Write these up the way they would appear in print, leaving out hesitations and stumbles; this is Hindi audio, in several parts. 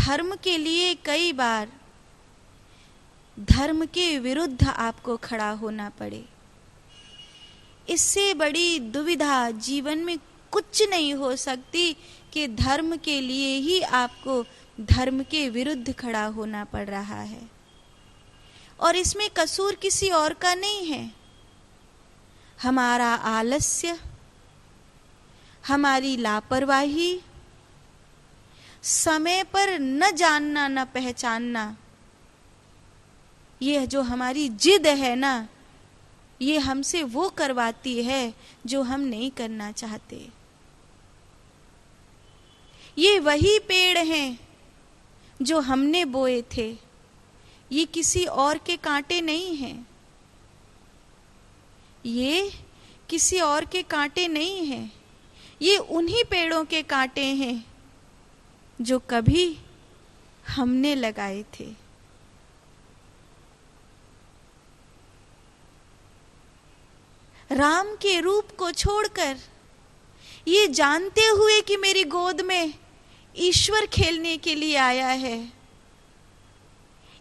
धर्म के लिए कई बार धर्म के विरुद्ध आपको खड़ा होना पड़े। इससे बड़ी दुविधा जीवन में कुछ नहीं हो सकती कि धर्म के लिए ही आपको धर्म के विरुद्ध खड़ा होना पड़ रहा है। और इसमें कसूर किसी और का नहीं है। हमारा आलस्य, हमारी लापरवाही, समय पर न जानना न पहचानना, ये जो हमारी जिद है ना, ये हमसे वो करवाती है जो हम नहीं करना चाहते। ये वही पेड़ हैं जो हमने बोए थे, ये किसी और के कांटे नहीं हैं। ये किसी और के कांटे नहीं हैं, ये उन्हीं पेड़ों के कांटे हैं जो कभी हमने लगाए थे। राम के रूप को छोड़कर, ये जानते हुए कि मेरी गोद में ईश्वर खेलने के लिए आया है,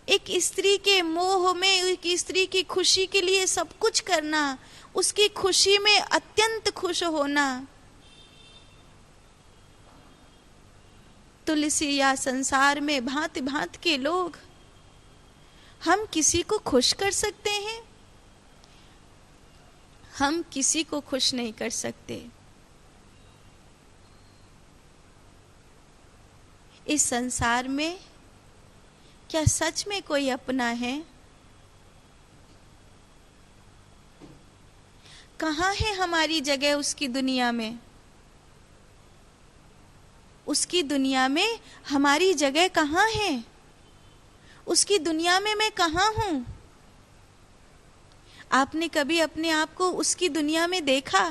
एक स्त्री के मोह में, एक स्त्री की खुशी के लिए सब कुछ करना, उसकी खुशी में अत्यंत खुश होना। तुलसी या संसार में भांति भांति के लोग, हम किसी को खुश कर सकते हैं? हम किसी को खुश नहीं कर सकते। इस संसार में क्या सच में कोई अपना है? कहाँ है हमारी जगह उसकी दुनिया में? उसकी दुनिया में हमारी जगह कहाँ है? उसकी दुनिया में मैं कहाँ हूँ? आपने कभी अपने आप को उसकी दुनिया में देखा?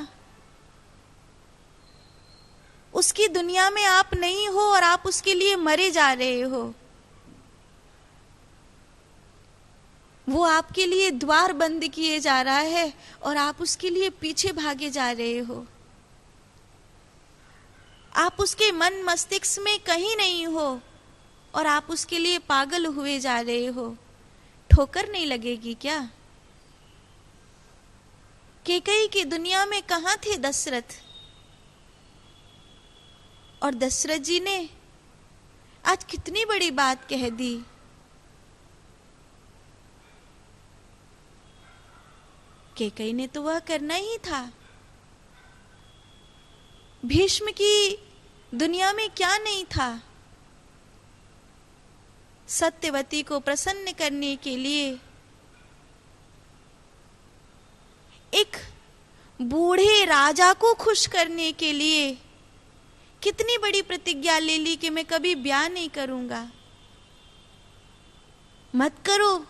उसकी दुनिया में आप नहीं हो और आप उसके लिए मरे जा रहे हो। वो आपके लिए द्वार बंद किए जा रहा है और आप उसके लिए पीछे भागे जा रहे हो। आप उसके मन मस्तिष्क में कहीं नहीं हो और आप उसके लिए पागल हुए जा रहे हो। ठोकर नहीं लगेगी क्या? कैकेयी की दुनिया में कहाँ थे दशरथ? और दशरथ जी ने आज कितनी बड़ी बात कह दी। कैकेयी ने तो वह करना ही था। भीष्म की दुनिया में क्या नहीं था? सत्यवती को प्रसन्न करने के लिए एक बूढ़े राजा को खुश करने के लिए कितनी बड़ी प्रतिज्ञा ले ली कि मैं कभी ब्याह नहीं करूंगा। मत करो।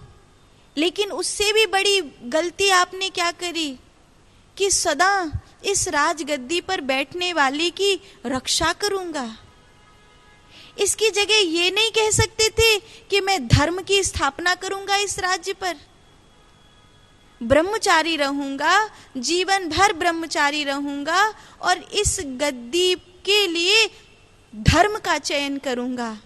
लेकिन उससे भी बड़ी गलती आपने क्या करी कि सदा इस राजगद्दी पर बैठने वाली की रक्षा करूंगा। इसकी जगह ये नहीं कह सकते थे कि मैं धर्म की स्थापना करूंगा इस राज्य पर, ब्रह्मचारी रहूंगा, जीवन भर ब्रह्मचारी रहूंगा और इस गद्दी के लिए धर्म का चयन करूंगा।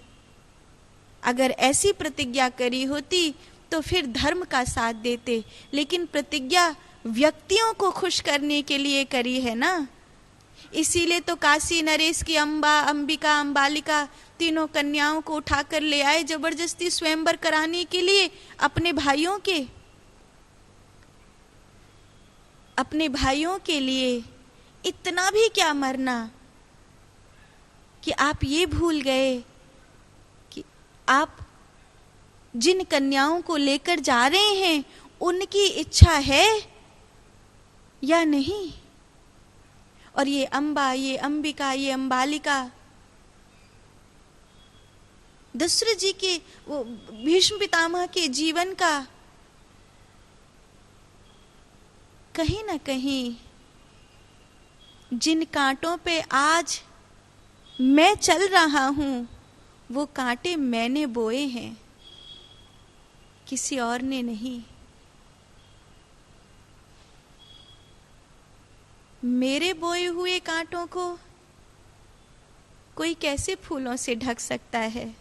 अगर ऐसी प्रतिज्ञा करी होती तो फिर धर्म का साथ देते, लेकिन प्रतिज्ञा व्यक्तियों को खुश करने के लिए करी है ना। इसीलिए तो काशी नरेश की अम्बा, अंबिका, अंबालिका तीनों कन्याओं को उठाकर ले आए जबरदस्ती स्वयंवर कराने के लिए अपने भाइयों के लिए। इतना भी क्या मरना कि आप ये भूल गए कि आप जिन कन्याओं को लेकर जा रहे हैं उनकी इच्छा है या नहीं। और ये अम्बा, ये अंबिका, ये अंबालिका दशरथ जी के, वो भीष्म पितामह के जीवन का कहीं ना कहीं जिन कांटों पे आज मैं चल रहा हूं वो कांटे मैंने बोए हैं, किसी और ने नहीं। मेरे बोए हुए कांटों को कोई कैसे फूलों से ढक सकता है?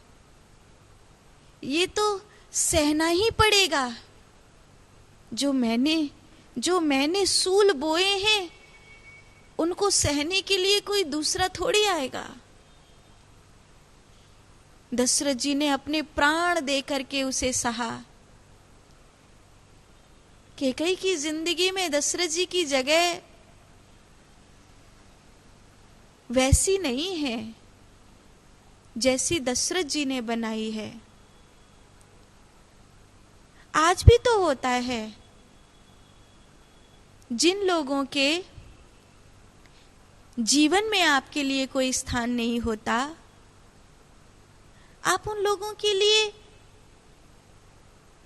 ये तो सहना ही पड़ेगा। जो मैंने सूल बोए हैं उनको सहने के लिए कोई दूसरा थोड़ी आएगा। दशरथ जी ने अपने प्राण दे करके उसे सहा। कैकेयी की जिंदगी में दशरथ जी की जगह वैसी नहीं है जैसी दशरथ जी ने बनाई है। आज भी तो होता है, जिन लोगों के जीवन में आपके लिए कोई स्थान नहीं होता, आप उन लोगों के लिए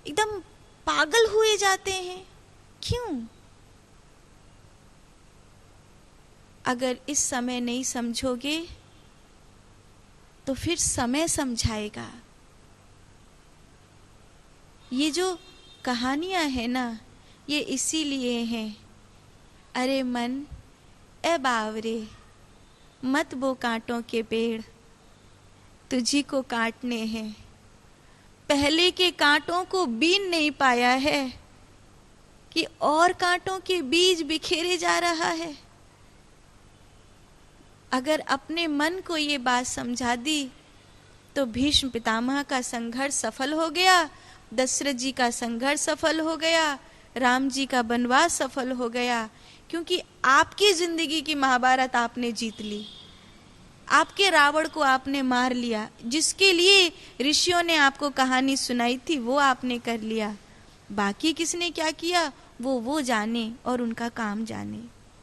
एकदम पागल हुए जाते हैं। क्यों? अगर इस समय नहीं समझोगे तो फिर समय समझाएगा। ये जो कहानियां हैं ना, ये इसीलिए हैं। अरे मन, ए बावरे, मत बो कांटों के पेड़, तुझी को काटने हैं। पहले के कांटों को बीन नहीं पाया है कि और कांटों के बीज बिखेरे जा रहा है। अगर अपने मन को ये बात समझा दी तो भीष्म पितामह का संघर्ष सफल हो गया, दशरथ जी का संघर्ष सफल हो गया, राम जी का वनवास सफल हो गया। क्योंकि आपकी जिंदगी की महाभारत आपने जीत ली, आपके रावण को आपने मार लिया, जिसके लिए ऋषियों ने आपको कहानी सुनाई थी वो आपने कर लिया। बाकी किसने क्या किया वो जाने और उनका काम जाने।